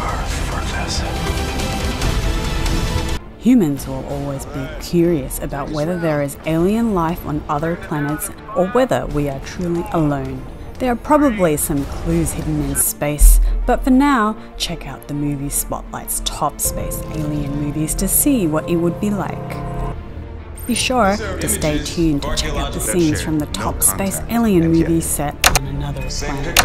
Earth for this. Humans will always be curious about whether there is alien life on other planets or whether we are truly alone. There are probably some clues hidden in space, but for now, check out the movie Spotlight's top space alien movies to see what it would be like. Be sure to stay tuned to check out the scenes from the top space alien movies set on another planet.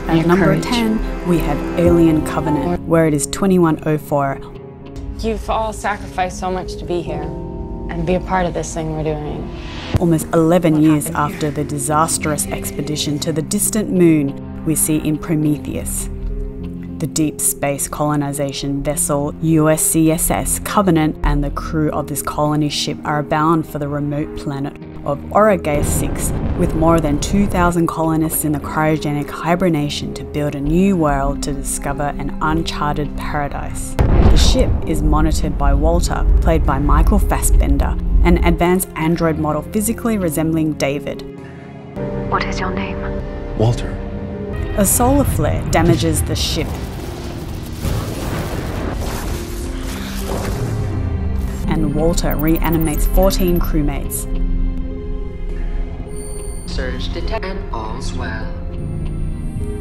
At number 10, we have Alien Covenant, where it is 2104. You've all sacrificed so much to be here and be a part of this thing we're doing. Almost 11 years after the disastrous expedition to the distant moon we see in Prometheus. The deep space colonization vessel USCSS Covenant and the crew of this colony ship are bound for the remote planet of Origae 6, with more than 2,000 colonists in the cryogenic hibernation to build a new world to discover an uncharted paradise. The ship is monitored by Walter, played by Michael Fassbender, an advanced android model physically resembling David. What is your name? Walter. A solar flare damages the ship, and Walter reanimates 14 crewmates. Surge detect and all's well.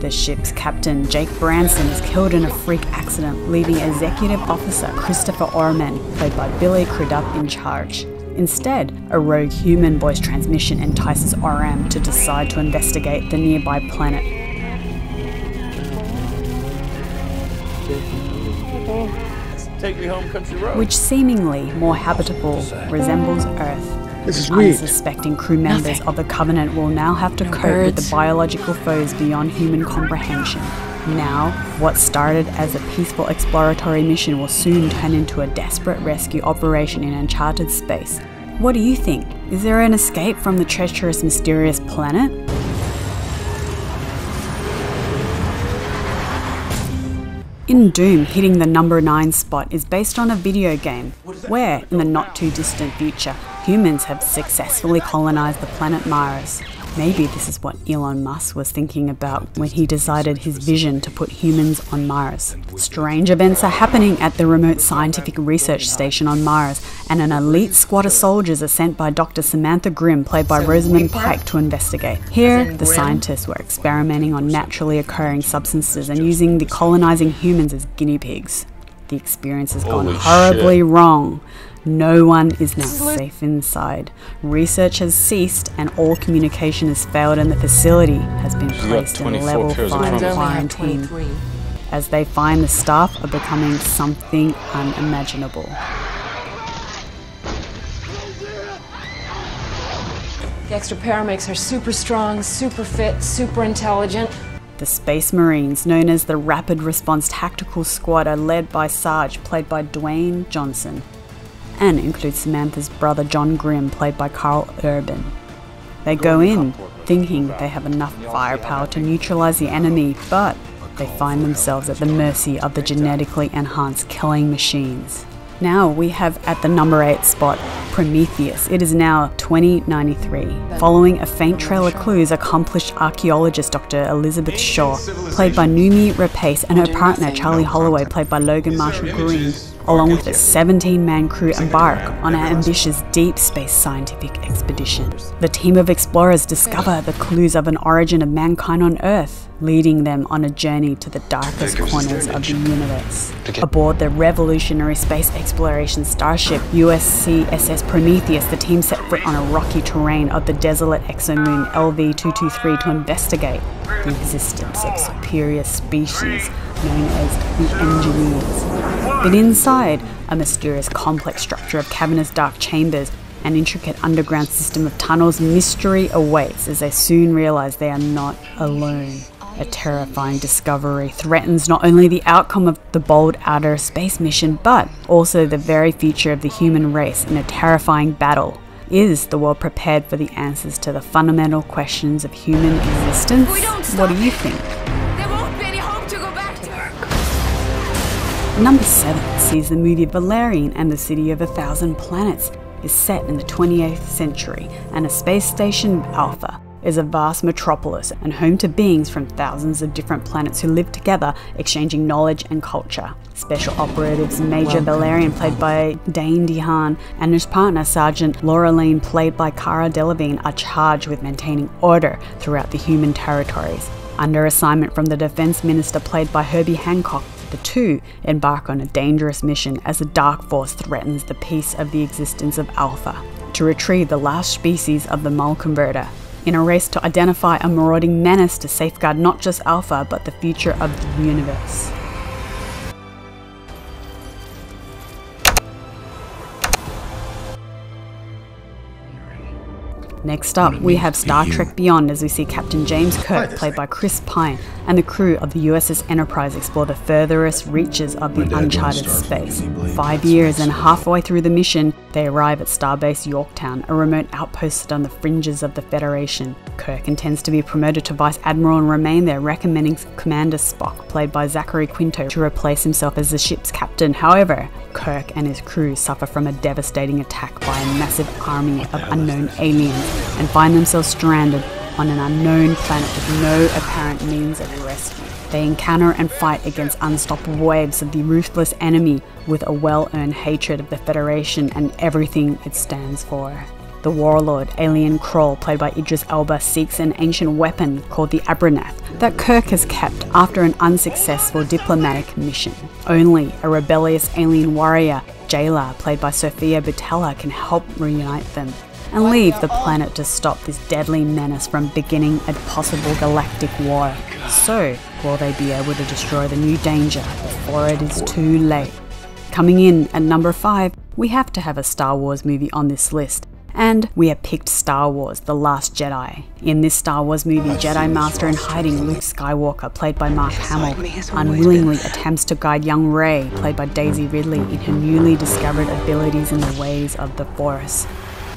The ship's captain, Jake Branson, is killed in a freak accident, leaving Executive Officer Christopher Orman, played by Billy Crudup, in charge. Instead, a rogue human voice transmission entices Oram to decide to investigate the nearby planet. Take me home, country road. Which seemingly more habitable resembles Earth. This is weird. Unsuspecting crew members of the Covenant will now have to cope with the biological foes beyond human comprehension. Now, what started as a peaceful exploratory mission will soon turn into a desperate rescue operation in uncharted space. What do you think? Is there an escape from the treacherous, mysterious planet? In Doom, hitting the number 9 spot is based on a video game, where, in the not-too-distant future, humans have successfully colonized the planet Mars. Maybe this is what Elon Musk was thinking about when he decided his vision to put humans on Mars. Strange events are happening at the remote scientific research station on Mars, and an elite squad of soldiers are sent by Dr. Samantha Grimm, played by Rosamund Pike, to investigate. Here, the scientists were experimenting on naturally occurring substances and using the colonizing humans as guinea pigs. The experience has gone horribly wrong. No one is now safe inside. Research has ceased and all communication has failed, and the facility has been placed in level 5 quarantine. As they find the staff are becoming something unimaginable. The extra paramedics are super strong, super fit, super intelligent. The Space Marines, known as the Rapid Response Tactical Squad, are led by Sarge, played by Dwayne Johnson, and includes Samantha's brother John Grimm, played by Carl Urban. They go in thinking they have enough firepower to neutralize the enemy, but they find themselves at the mercy of the genetically enhanced killing machines. Now we have at the number 8 spot, Prometheus. It is now 2093. Following a faint trail of clues, accomplished archaeologist Dr. Elizabeth Shaw, played by Noomi Rapace, and her partner Charlie Holloway, played by Logan Marshall Green, along with a 17-man crew, embark on an ambitious deep space scientific expedition. The team of explorers discover the clues of an origin of mankind on Earth, leading them on a journey to the darkest corners of the universe. Aboard the revolutionary space exploration starship USCSS Prometheus, the team set foot on a rocky terrain of the desolate exomoon LV-223 to investigate the existence of superior species known as the Engineers. But inside, a mysterious complex structure of cavernous dark chambers, an intricate underground system of tunnels, mystery awaits as they soon realize they are not alone. A terrifying discovery threatens not only the outcome of the bold outer space mission, but also the very future of the human race in a terrifying battle. Is the world prepared for the answers to the fundamental questions of human existence? What do you think? There won't be any hope to go back to. Number 7 sees the movie Valerian and the City of 1,000 Planets is set in the 28th century, and a space station Alpha, is a vast metropolis and home to beings from thousands of different planets who live together, exchanging knowledge and culture. Special operatives Major Valerian, played by Dane DeHaan, and his partner Sergeant Laureline, played by Cara Delevingne, are charged with maintaining order throughout the human territories. Under assignment from the Defense Minister, played by Herbie Hancock, the two embark on a dangerous mission as a dark force threatens the peace of the existence of Alpha, to retrieve the last species of the Mull Converter, in a race to identify a marauding menace to safeguard not just Alpha but the future of the universe. Next up, we have Star Trek Beyond, as we see Captain James Kirk, played by Chris Pine, and the crew of the USS Enterprise explore the furthest reaches of the uncharted space. 5 years and halfway through the mission, they arrive at Starbase Yorktown, a remote outpost on the fringes of the Federation. Kirk intends to be promoted to Vice Admiral and remain there, recommending Commander Spock, played by Zachary Quinto, to replace himself as the ship's captain. However, Kirk and his crew suffer from a devastating attack by a massive army of unknown aliens and find themselves stranded on an unknown planet with no apparent means of rescue. They encounter and fight against unstoppable waves of the ruthless enemy with a well-earned hatred of the Federation and everything it stands for. The warlord, Alien Kroll, played by Idris Elba, seeks an ancient weapon called the Abranath that Kirk has kept after an unsuccessful diplomatic mission. Only a rebellious alien warrior, Jayla, played by Sofia Boutella, can help reunite them and leave the planet to stop this deadly menace from beginning a possible galactic war. So, will they be able to destroy the new danger before it is too late? Coming in at number 5, we have to have a Star Wars movie on this list. And we have picked Star Wars: The Last Jedi. In this Star Wars movie, Jedi Master in hiding Luke Skywalker, played by Mark Hamill, unwillingly attempts to guide young Rey, played by Daisy Ridley, in her newly discovered abilities in the ways of the Force,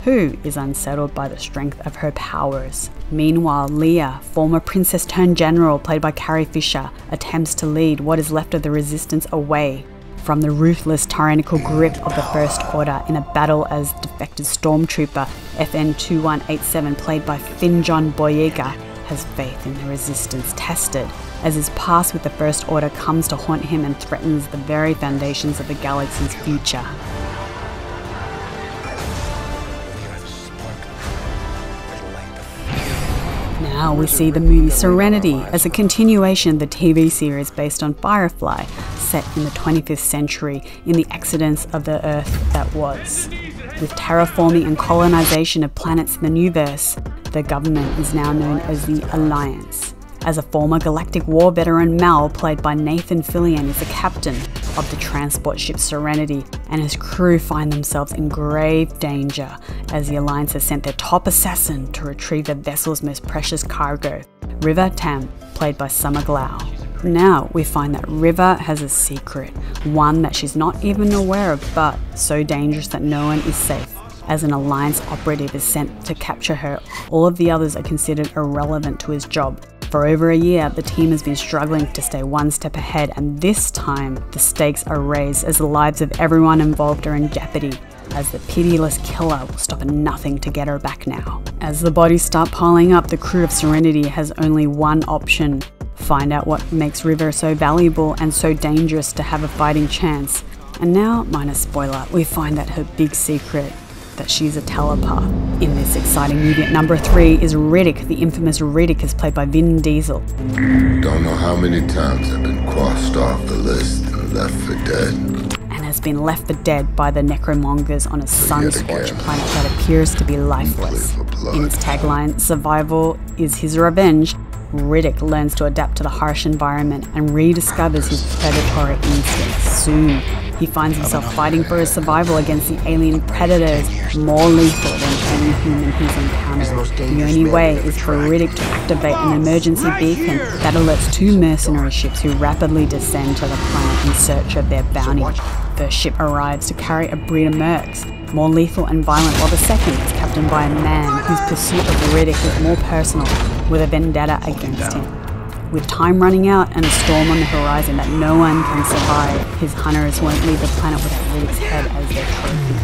who is unsettled by the strength of her powers. Meanwhile, Leia, former princess turned general, played by Carrie Fisher, attempts to lead what is left of the Resistance away from the ruthless, tyrannical grip of the First Order in a battle as defected stormtrooper FN-2187, played by Finn-John Boyega, has faith in the Resistance tested, as his past with the First Order comes to haunt him and threatens the very foundations of the galaxy's future. Now we see the movie Serenity as a continuation of the TV series based on Firefly, set in the 25th century in the accidents of the Earth that was. With terraforming and colonization of planets in the Newverse, the government is now known as the Alliance. As a former Galactic War veteran, Mal, played by Nathan Fillion, is the captain of the transport ship Serenity, and his crew find themselves in grave danger as the Alliance has sent their top assassin to retrieve the vessel's most precious cargo, River Tam, played by Summer Glau. Now we find that River has a secret, one that she's not even aware of, but so dangerous that no one is safe. As an Alliance operative is sent to capture her, all of the others are considered irrelevant to his job. For over a year, the team has been struggling to stay one step ahead, and this time, the stakes are raised as the lives of everyone involved are in jeopardy, as the pitiless killer will stop at nothing to get her back now. As the bodies start piling up, the crew of Serenity has only one option: find out what makes River so valuable and so dangerous to have a fighting chance. And now, minor spoiler, we find that her big secret, that she's a telepath. In this exciting movie at number 3 is Riddick. The infamous Riddick is played by Vin Diesel. Don't know how many times I've been crossed off the list and left for dead. And has been left for dead by the necromongers on a sun-scorched planet that appears to be lifeless. In its tagline, "Survival is his revenge," Riddick learns to adapt to the harsh environment and rediscovers his predatory instincts. Soon, he finds himself fighting for his survival against the alien predators more lethal than any human he's encountered. The only way is for Riddick to activate an emergency beacon that alerts 2 mercenary ships who rapidly descend to the planet in search of their bounty. The ship arrives to carry a breed of mercs, more lethal and violent, while the second is captained by a man whose pursuit of Riddick is more personal, with a vendetta against him. With time running out and a storm on the horizon that no one can survive, his hunters won't leave the planet without Riddick's head as their trophy.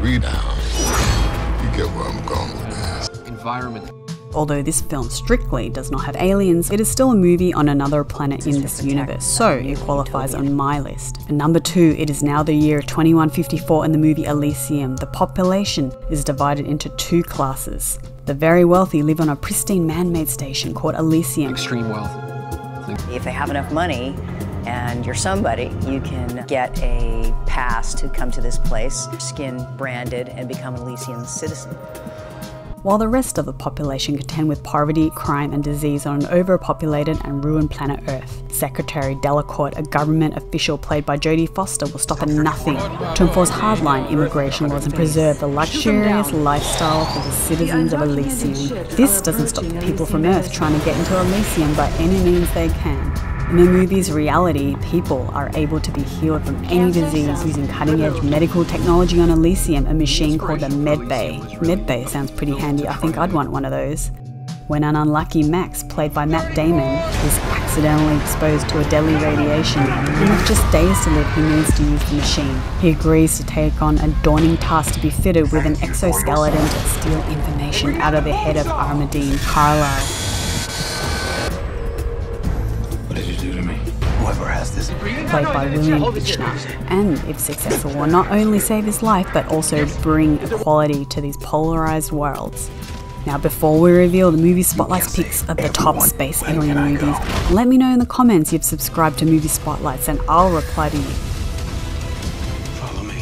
3 down. You get where I'm going with this. Environment. Although this film strictly does not have aliens, it is still a movie on another planet in this universe, so it qualifies on my list. And number 2, it is now the year 2154 in the movie Elyium. The population is divided into 2 classes. The very wealthy live on a pristine man-made station called Elyium. Extreme wealth. If they have enough money and you're somebody, you can get a pass to come to this place, skin branded, and become an Elysian citizen. While the rest of the population contend with poverty, crime and disease on an overpopulated and ruined planet Earth. Secretary Delacourt, a government official played by Jodie Foster, will stop at nothing to enforce hardline immigration laws and preserve the luxurious lifestyle for the citizens of Elyium. This doesn't stop the people from Earth trying to get into Elyium by any means they can. In the movie's reality, people are able to be healed from any disease using cutting-edge medical technology on Elyium, a machine called the Medbay. Medbay sounds pretty handy, I think I'd want one of those. When an unlucky Max, played by Matt Damon, is accidentally exposed to a deadly radiation, and with just days to live, he needs to use the machine. He agrees to take on a daunting task to be fitted with an exoskeleton to steal information out of the head of Armadine Carlisle. Played by William Fichtner, and if successful will not only save his life but also bring equality to these polarized worlds. Now before we reveal the movie Spotlight's picks of the top space alien movies, let me know in the comments you've subscribed to Movie Spotlights and I'll reply to you. Follow me.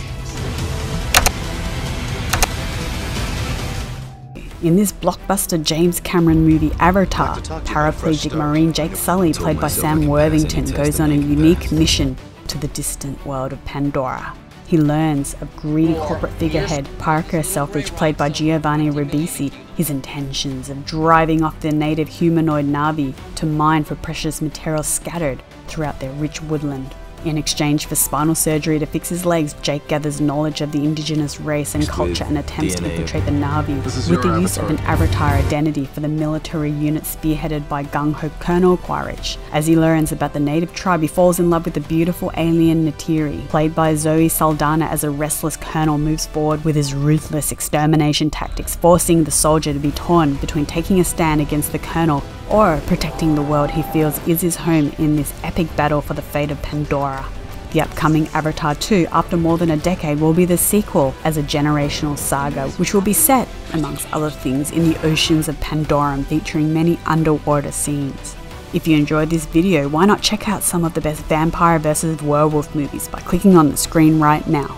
In this blockbuster James Cameron movie Avatar, paraplegic Marine Jake Sully, played by Sam Worthington, goes on a unique mission to the distant world of Pandora. He learns of greedy corporate figurehead Parker Selfridge, played by Giovanni Ribisi, his intentions of driving off the native humanoid Na'vi to mine for precious materials scattered throughout their rich woodland. In exchange for spinal surgery to fix his legs, Jake gathers knowledge of the indigenous race and culture and attempts to infiltrate the Na'vi with the use of an avatar identity for the military unit spearheaded by gung-ho Colonel Quaritch. As he learns about the native tribe, he falls in love with the beautiful alien Neytiri, played by Zoe Saldana, as a restless colonel moves forward with his ruthless extermination tactics, forcing the soldier to be torn between taking a stand against the colonel or protecting the world he feels is his home in this epic battle for the fate of Pandora. The upcoming Avatar 2, after more than a decade, will be the sequel as a generational saga, which will be set, amongst other things, in the oceans of Pandora, featuring many underwater scenes. If you enjoyed this video, why not check out some of the best vampire versus werewolf movies by clicking on the screen right now.